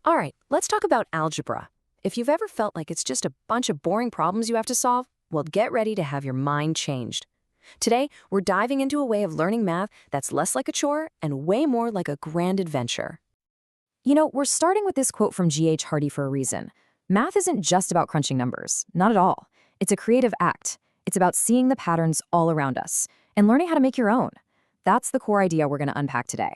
All right, let's talk about algebra. If you've ever felt like it's just a bunch of boring problems you have to solve, well, get ready to have your mind changed. Today, we're diving into a way of learning math that's less like a chore and way more like a grand adventure. We're starting with this quote from G.H. Hardy for a reason. Math isn't just about crunching numbers, not at all. It's a creative act. It's about seeing the patterns all around us and learning how to make your own. That's the core idea we're going to unpack today.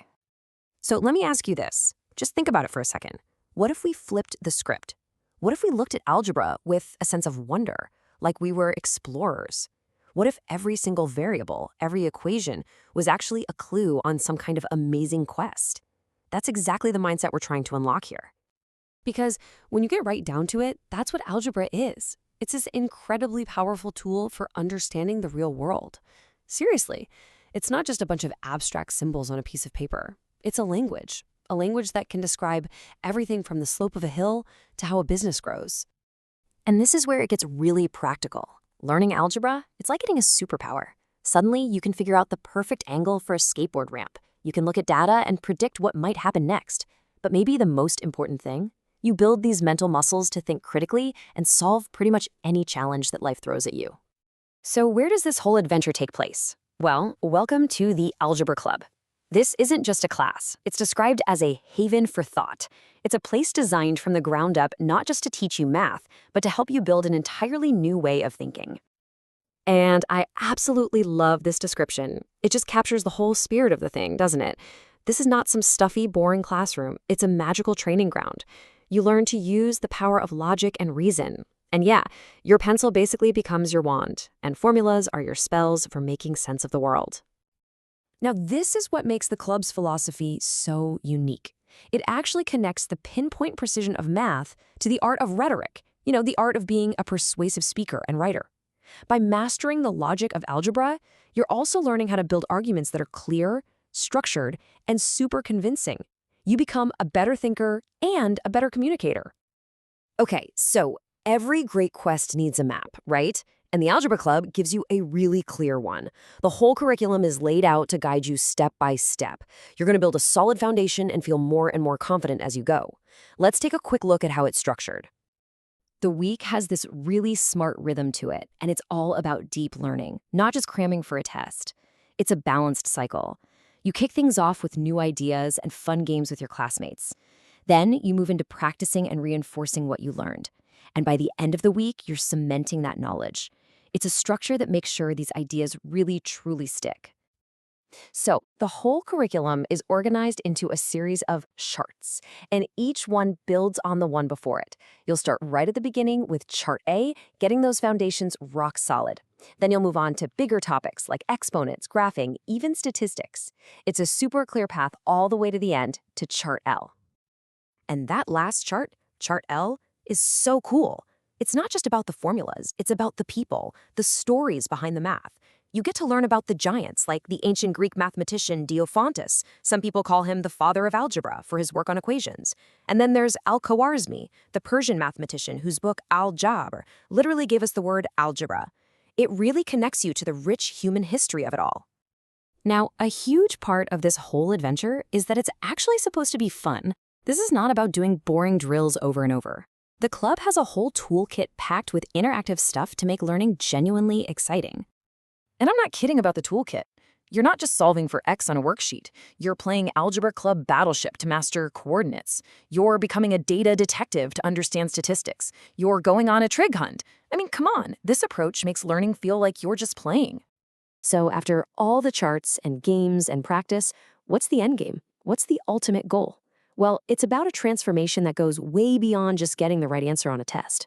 So let me ask you this. Just think about it for a second. What if we flipped the script? What if we looked at algebra with a sense of wonder, like we were explorers? What if every single variable, every equation, was actually a clue on some kind of amazing quest? That's exactly the mindset we're trying to unlock here. Because when you get right down to it, that's what algebra is. It's this incredibly powerful tool for understanding the real world. Seriously, it's not just a bunch of abstract symbols on a piece of paper. It's a language that can describe everything from the slope of a hill to how a business grows. And this is where it gets really practical. Learning algebra, it's like getting a superpower. Suddenly, you can figure out the perfect angle for a skateboard ramp. You can look at data and predict what might happen next. But maybe the most important thing, you build these mental muscles to think critically and solve pretty much any challenge that life throws at you. So where does this whole adventure take place? Well, welcome to the Algebra Club. This isn't just a class. It's described as a haven for thought. It's a place designed from the ground up not just to teach you math, but to help you build an entirely new way of thinking. And I absolutely love this description. It just captures the whole spirit of the thing, doesn't it? This is not some stuffy, boring classroom. It's a magical training ground. You learn to use the power of logic and reason. And yeah, your pencil basically becomes your wand, and formulas are your spells for making sense of the world. Now, this is what makes the club's philosophy so unique. It actually connects the pinpoint precision of math to the art of rhetoric, the art of being a persuasive speaker and writer. By mastering the logic of algebra, you're also learning how to build arguments that are clear, structured, and super convincing. You become a better thinker and a better communicator. Okay, so every great quest needs a map, right? And the Algebra Club gives you a really clear one. The whole curriculum is laid out to guide you step by step. You're going to build a solid foundation and feel more and more confident as you go. Let's take a quick look at how it's structured. The week has this really smart rhythm to it, and it's all about deep learning, not just cramming for a test. It's a balanced cycle. You kick things off with new ideas and fun games with your classmates. Then you move into practicing and reinforcing what you learned. And by the end of the week, you're cementing that knowledge. It's a structure that makes sure these ideas really, truly stick. So the whole curriculum is organized into a series of charts, and each one builds on the one before it. You'll start right at the beginning with chart A, getting those foundations rock solid. Then you'll move on to bigger topics like exponents, graphing, even statistics. It's a super clear path all the way to the end to chart L. And that last chart, chart L, is so cool. It's not just about the formulas, it's about the people, the stories behind the math. You get to learn about the giants, like the ancient Greek mathematician Diophantus. Some people call him the father of algebra for his work on equations. And then there's Al-Khwarizmi, the Persian mathematician whose book Al-Jabr literally gave us the word algebra. It really connects you to the rich human history of it all. Now, a huge part of this whole adventure is that it's actually supposed to be fun. This is not about doing boring drills over and over. The club has a whole toolkit packed with interactive stuff to make learning genuinely exciting. And I'm not kidding about the toolkit. You're not just solving for X on a worksheet. You're playing Algebra Club Battleship to master coordinates. You're becoming a data detective to understand statistics. You're going on a trig hunt. I mean, come on, this approach makes learning feel like you're just playing. So after all the charts and games and practice, what's the end game? What's the ultimate goal? Well, it's about a transformation that goes way beyond just getting the right answer on a test.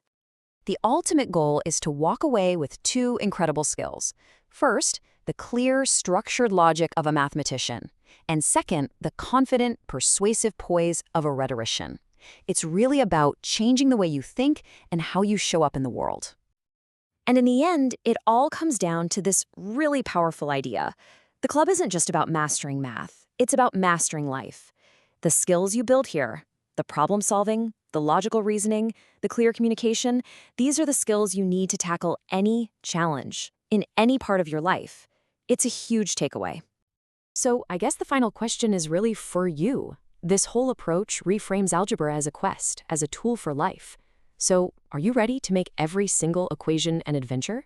The ultimate goal is to walk away with two incredible skills. First, the clear, structured logic of a mathematician. And second, the confident, persuasive poise of a rhetorician. It's really about changing the way you think and how you show up in the world. And in the end, it all comes down to this really powerful idea. The club isn't just about mastering math. It's about mastering life. The skills you build here, the problem solving, the logical reasoning, the clear communication, these are the skills you need to tackle any challenge in any part of your life. It's a huge takeaway. So I guess the final question is really for you. This whole approach reframes algebra as a quest, as a tool for life. So, are you ready to make every single equation an adventure?